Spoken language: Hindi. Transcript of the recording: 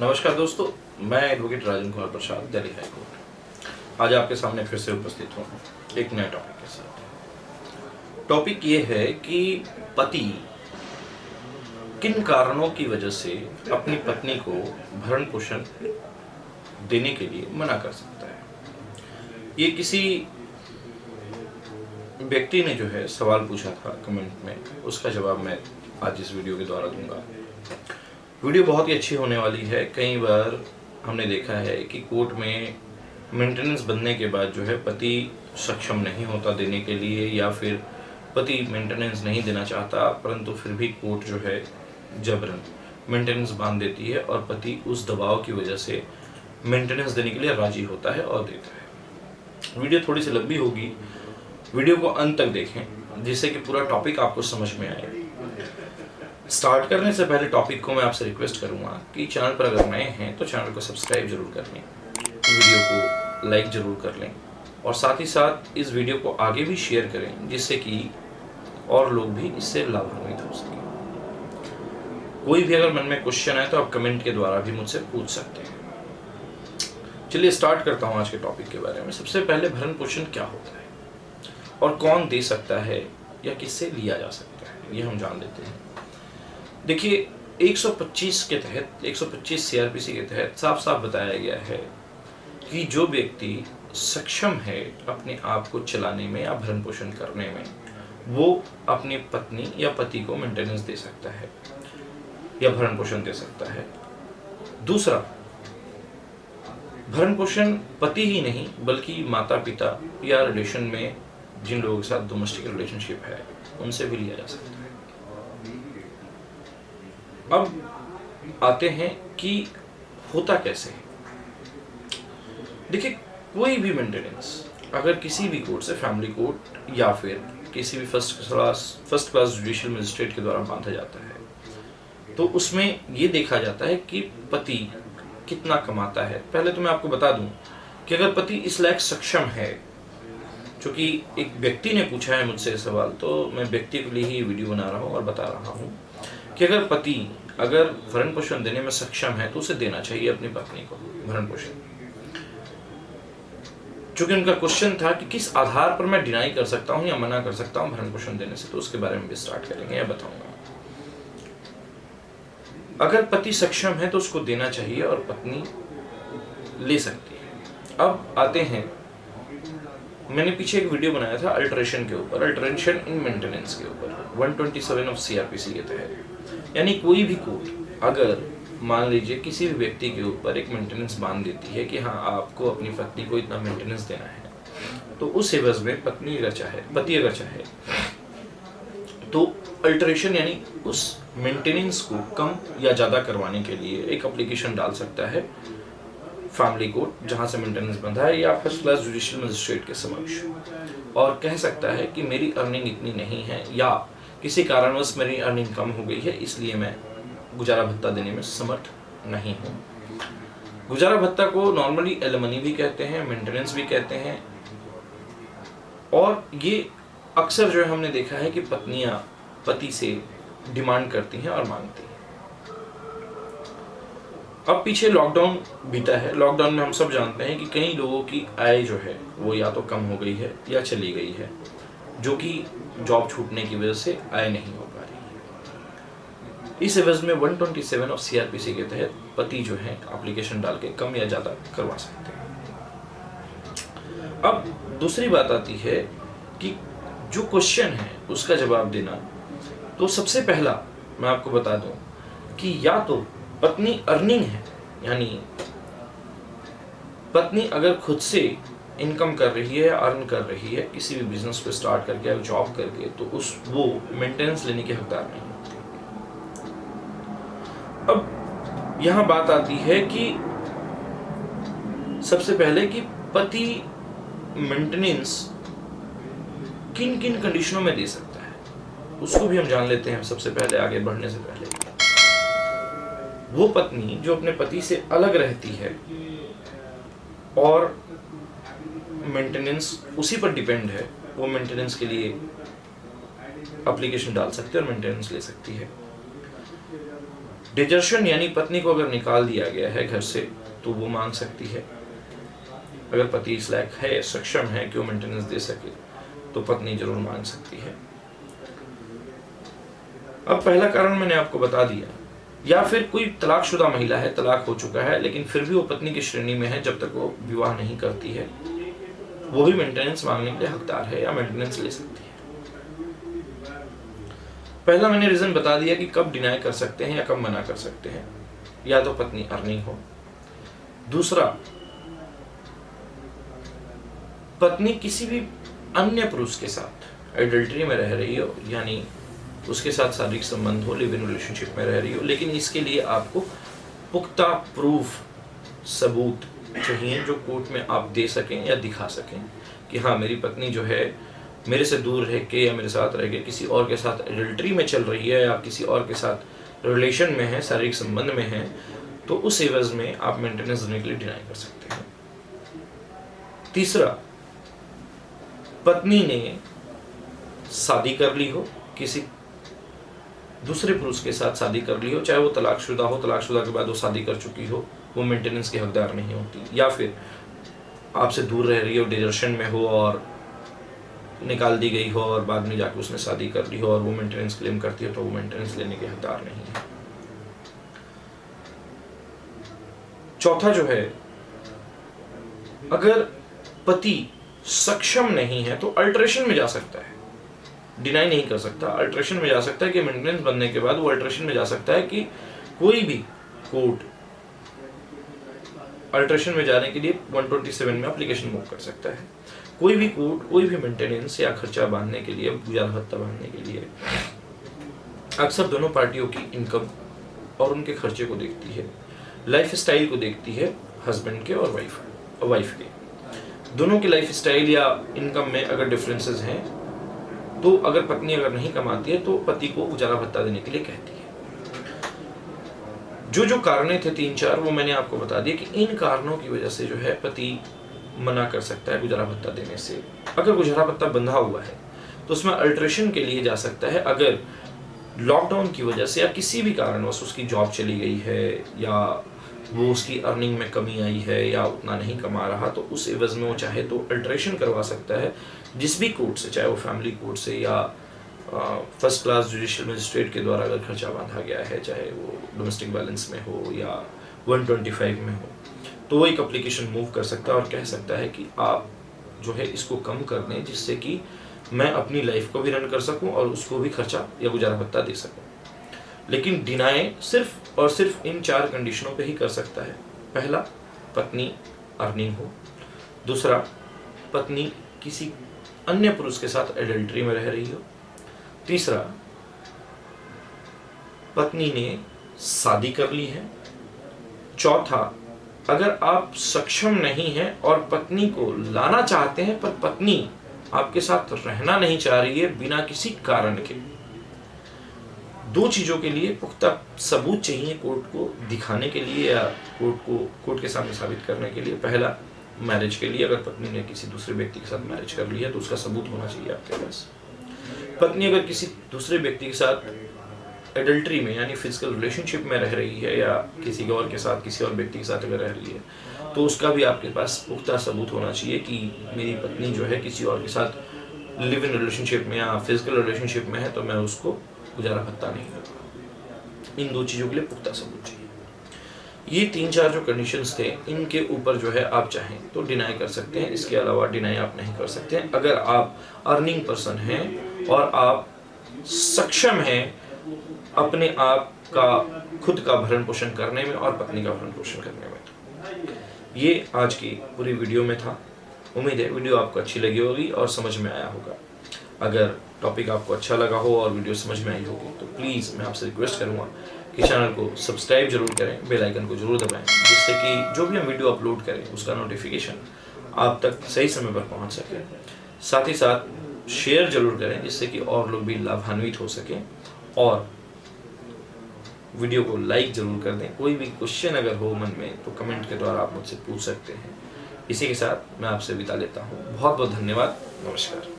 नमस्कार दोस्तों, मैं advocate Rajan Kumar Prasad, Delhi high court आज आपके सामने फिर से उपस्थित हूँ एक नए टॉपिक के साथ। टॉपिक ये है कि पति किन कारणों की वजह से अपनी पत्नी को भरण पोषण देने के लिए मना कर सकता है। ये किसी व्यक्ति ने जो है सवाल पूछा था कमेंट में, उसका जवाब मैं आज इस वीडियो के द्वारा दूंगा। वीडियो बहुत ही अच्छी होने वाली है। कई बार हमने देखा है कि कोर्ट में मेंटेनेंस बनने के बाद जो है पति सक्षम नहीं होता देने के लिए, या फिर पति मेंटेनेंस नहीं देना चाहता, परंतु फिर भी कोर्ट जो है जबरन मेंटेनेंस बांध देती है और पति उस दबाव की वजह से मेंटेनेंस देने के लिए राजी होता है और देता है। वीडियो थोड़ी सी लंबी होगी, वीडियो को अंत तक देखें जिससे कि पूरा टॉपिक आपको समझ में आए। स्टार्ट करने से पहले टॉपिक को मैं आपसे रिक्वेस्ट करूंगा कि चैनल पर अगर नए हैं तो चैनल को सब्सक्राइब जरूर कर लें, वीडियो को लाइक जरूर कर लें और साथ ही साथ इस वीडियो को आगे भी शेयर करें जिससे कि और लोग भी इससे लाभान्वित हो सकें। कोई भी अगर मन में क्वेश्चन है तो आप कमेंट के द्वारा भी मुझसे पूछ सकते हैं। चलिए स्टार्ट करता हूँ आज के टॉपिक के बारे में। सबसे पहले भरण पोषण क्या होता है और कौन दे सकता है या किससे लिया जा सकता है, ये हम जान लेते हैं। देखिए 125 के तहत 125 सीआरपीसी के तहत साफ साफ बताया गया है कि जो व्यक्ति सक्षम है अपने आप को चलाने में या भरण पोषण करने में, वो अपनी पत्नी या पति को मेंटेनेंस दे सकता है या भरण पोषण दे सकता है। दूसरा, भरण पोषण पति ही नहीं बल्कि माता पिता या रिलेशन में जिन लोगों के साथ डोमेस्टिक रिलेशनशिप है उनसे भी लिया जा सकता है। अब आते हैं कि होता कैसे है। देखिए कोई भी मेंटेनेंस अगर किसी भी कोर्ट से, फैमिली कोर्ट या फिर किसी भी फर्स्ट क्लास जुडिशियल मजिस्ट्रेट के द्वारा बांधा जाता है, तो उसमें ये देखा जाता है कि पति कितना कमाता है। पहले तो मैं आपको बता दूं कि अगर पति इस लायक सक्षम है, चूंकि एक व्यक्ति ने पूछा है मुझसे सवाल, तो मैं व्यक्ति के लिए ही वीडियो बना रहा हूँ और बता रहा हूँ कि अगर पति भरण पोषण देने में सक्षम है तो उसे देना चाहिए अपनी पत्नी को भरण पोषण। चूंकि उनका क्वेश्चन था कि किस आधार पर मैं डिनाई कर सकता हूं या मना कर सकता हूं भरण पोषण देने से, तो उसके बारे में भी स्टार्ट करेंगे या बताऊंगा। अगर पति सक्षम है तो उसको देना चाहिए और पत्नी ले सकती है। अब आते हैं, मैंने पीछे एक वीडियो बनाया था अल्टरेशन के ऊपर, अल्टरेशन इन मेंटेनेंस के ऊपर 127 ऑफ सीआरपीसी के तहत। यानी कोई भी कोर्ट अगर मान लीजिए किसी भी व्यक्ति के ऊपर एक मेंटेनेंस बांध देती है कि हाँ आपको अपनी पत्नी को इतना मेंटेनेंस देना है, तो उस एवज में पति अगर चाहे तो अल्टरेशन यानी उस मेंटेनेंस को कम या ज्यादा करवाने के लिए एक एप्लीकेशन डाल सकता है फैमिली कोर्ट जहां से मेंटेनेंस बंधा है या फर्स्ट क्लास जुडिशियल मजिस्ट्रेट के समक्ष, और कह सकता है कि मेरी अर्निंग इतनी नहीं है या किसी कारणवश मेरी अर्निंग कम हो गई है, इसलिए मैं गुजारा भत्ता देने में समर्थ नहीं हूँ। गुजारा भत्ता को नॉर्मली एलिमनी भी कहते हैं, मेंटेनेंस भी कहते हैं, और ये अक्सर जो है हमने देखा है कि पत्नियां पति से डिमांड करती हैं और मांगती हैं। अब पीछे लॉकडाउन बीता है। लॉकडाउन में हम सब जानते हैं कि कई लोगों की आय जो है वो या तो कम हो गई है या चली गई है, जो कि जॉब छूटने की वजह से आय नहीं हो पा रही है। इस एवज में 127 ऑफ सीआरपीसी के तहत पति जो है एप्लीकेशन डाल के कम या ज्यादा करवा सकते हैं। अब दूसरी बात आती है कि जो क्वेश्चन है उसका जवाब देना। तो सबसे पहला मैं आपको बता दूं कि या तो पत्नी अर्निंग है, यानी पत्नी अगर खुद से इनकम कर रही है, अर्न कर रही है किसी भी बिजनेस को स्टार्ट करके या जॉब करके, तो वो मेंटेनेंस लेने के हकदार नहीं होती। अब यहां बात आती है कि सबसे पहले कि पति मेंटेनेंस किन किन कंडीशनों में दे सकता है, उसको भी हम जान लेते हैं। सबसे पहले आगे बढ़ने से पहले, वो पत्नी जो अपने पति से अलग रहती है और मेंटेनेंस उसी पर डिपेंड है, वो मेंटेनेंस के लिए एप्लीकेशन डाल सकते हैं और मेंटेनेंस ले सकती है। डिजर्शन यानी पत्नी को अगर निकाल दिया गया है घर से तो वो मांग सकती है। अगर पति इस लायक है, सक्षम है कि वो मेंटेनेंस दे सके तो पत्नी जरूर मांग सकती है। अब पहला कारण मैंने आपको बता दिया। या फिर कोई तलाकशुदा महिला है, तलाक हो चुका है, लेकिन फिर भी वो पत्नी की श्रेणी में है जब तक वो विवाह नहीं करती है, वो भी मेंटेनेंस मांगने के लिए हकदार है या मेंटेनेंस ले सकती है। पहला मैंने रीजन बता दिया कि कब डिनाई कर सकते हैं या कब मना कर सकते हैं। या तो पत्नी अर्निंग हो, दूसरा पत्नी किसी भी अन्य पुरुष के साथ एडल्ट्री में रह रही हो, यानी उसके साथ शारीरिक संबंध हो, लिव इन रिलेशनशिप में रह रही हो, लेकिन इसके लिए आपको पुख्ता प्रूफ, सबूत चाहिए जो कोर्ट में आप दे सकें या दिखा सकें कि हाँ मेरी पत्नी जो है मेरे से दूर रह के या मेरे साथ रह के किसी और के साथ एडल्ट्री में चल रही है या किसी और के साथ रिलेशन में है, शारीरिक संबंध में है, तो उस एवज में आप मेंटेनेंस देने के लिए डिनाई कर सकते हैं। तीसरा, पत्नी ने शादी कर ली हो, किसी दूसरे पुरुष के साथ शादी कर ली हो, चाहे वो तलाकशुदा हो, तलाकशुदा के बाद वो शादी कर चुकी हो, वो मेंटेनेंस की हकदार नहीं होती। या फिर आपसे दूर रह रही हो, डिजर्शन में हो और निकाल दी गई हो और बाद में जाकर उसने शादी कर ली हो और वो मेंटेनेंस क्लेम करती हो, तो वो मेंटेनेंस लेने के हकदार नहीं है। चौथा जो है, अगर पति सक्षम नहीं है तो अल्टरेशन में जा सकता है, डिनाई नहीं कर सकता, अल्टरेशन में जा सकता है कि मेंटेनेंस बनने के बाद वो अल्टरेशन में जा सकता है कि कोई भी कोर्ट अल्टरेशन में जाने के लिए 127 में एप्लीकेशन मूव कर सकता है। कोई भी कोर्ट कोई भी मेंटेनेंस या खर्चा बांधने के लिए, गुजारा भत्ता बांधने के लिए अक्सर दोनों पार्टियों की इनकम और उनके खर्चे को देखती है, लाइफ स्टाइल को देखती है, हस्बैंड के और वाइफ के। दोनों की लाइफ स्टाइल या इनकम में अगर डिफरेंसेस हैं तो अगर पत्नी अगर नहीं कमाती है तो पति को गुजारा भत्ता देने के लिए कहती है। जो कारणें थे 3-4 वो मैंने आपको बता दिया कि इन कारणों की वजह से जो है पति मना कर सकता है गुजारा भत्ता देने से। अगर गुजारा भत्ता बंधा हुआ है तो उसमें अल्टरेशन के लिए जा सकता है। अगर लॉकडाउन की वजह से या किसी भी कारणवश उसकी जॉब चली गई है या वो उसकी अर्निंग में कमी आई है या उतना नहीं कमा रहा, तो उस एवज में वो चाहे तो अल्टरेशन करवा सकता है जिस भी कोर्ट से, चाहे वो फैमिली कोर्ट से या फर्स्ट क्लास जुडिशियल मजिस्ट्रेट के द्वारा अगर खर्चा बांधा गया है, चाहे वो डोमेस्टिक बैलेंस में हो या 125 में हो, तो वो एक एप्लीकेशन मूव कर सकता है और कह सकता है कि आप जो है इसको कम कर दें जिससे कि मैं अपनी लाइफ को भी रन कर सकूं और उसको भी खर्चा या गुजारा भत्ता दे सकूं। लेकिन डिनाई सिर्फ और सिर्फ इन 4 कंडीशनों पे ही कर सकता है। पहला, पत्नी अर्निंग हो, दूसरा, पत्नी किसी अन्य पुरुष के साथ एडल्ट्री में रह रही हो, तीसरा, पत्नी ने शादी कर ली है, चौथा, अगर आप सक्षम नहीं हैं और पत्नी को लाना चाहते हैं पर पत्नी आपके साथ रहना नहीं चाह रही है बिना किसी कारण के, 2 चीजों के लिए पुख्ता सबूत चाहिए कोर्ट को दिखाने के लिए या कोर्ट के सामने साबित करने के लिए। पहला, मैरिज के लिए, अगर पत्नी ने किसी दूसरे व्यक्ति के साथ मैरिज कर लिया तो उसका सबूत होना चाहिए आपके पास। पत्नी अगर किसी दूसरे व्यक्ति के साथ एडल्ट्री में यानी फिजिकल रिलेशनशिप में रह रही है या किसी और के साथ, किसी और व्यक्ति के साथ अगर रह रही है तो उसका भी आपके पास पुख्ता सबूत होना चाहिए कि मेरी पत्नी जो है किसी और के साथ लिव इन रिलेशनशिप में या फिजिकल रिलेशनशिप में है तो मैं उसको गुजारा भत्ता नहीं दूंगा। इन 2 चीज़ों के लिए पुख्ता सबूत चाहिए। ये 3-4 जो कंडीशंस थे, इनके ऊपर जो है आप चाहें तो डिनाई कर सकते हैं। इसके अलावा डिनाई आप नहीं कर सकते हैं अगर आप अर्निंग पर्सन हैं और आप सक्षम हैं अपने आप का खुद का भरण पोषण करने में और पत्नी का भरण पोषण करने में। ये आज की पूरी वीडियो में था। उम्मीद है वीडियो आपको अच्छी लगी होगी और समझ में आया होगा। अगर टॉपिक आपको अच्छा लगा हो और वीडियो समझ में आई होगी तो प्लीज़ मैं आपसे रिक्वेस्ट करूँगा कि चैनल को सब्सक्राइब जरूर करें, बेल आइकन को जरूर दबाएं, जिससे कि जो भी हम वीडियो अपलोड करें उसका नोटिफिकेशन आप तक सही समय पर पहुंच सके। साथ ही साथ शेयर जरूर करें जिससे कि और लोग भी लाभान्वित हो सकें, और वीडियो को लाइक जरूर कर दें। कोई भी क्वेश्चन अगर हो मन में तो कमेंट के द्वारा आप मुझसे पूछ सकते हैं। इसी के साथ मैं आपसे विदा लेता हूँ। बहुत बहुत धन्यवाद। नमस्कार।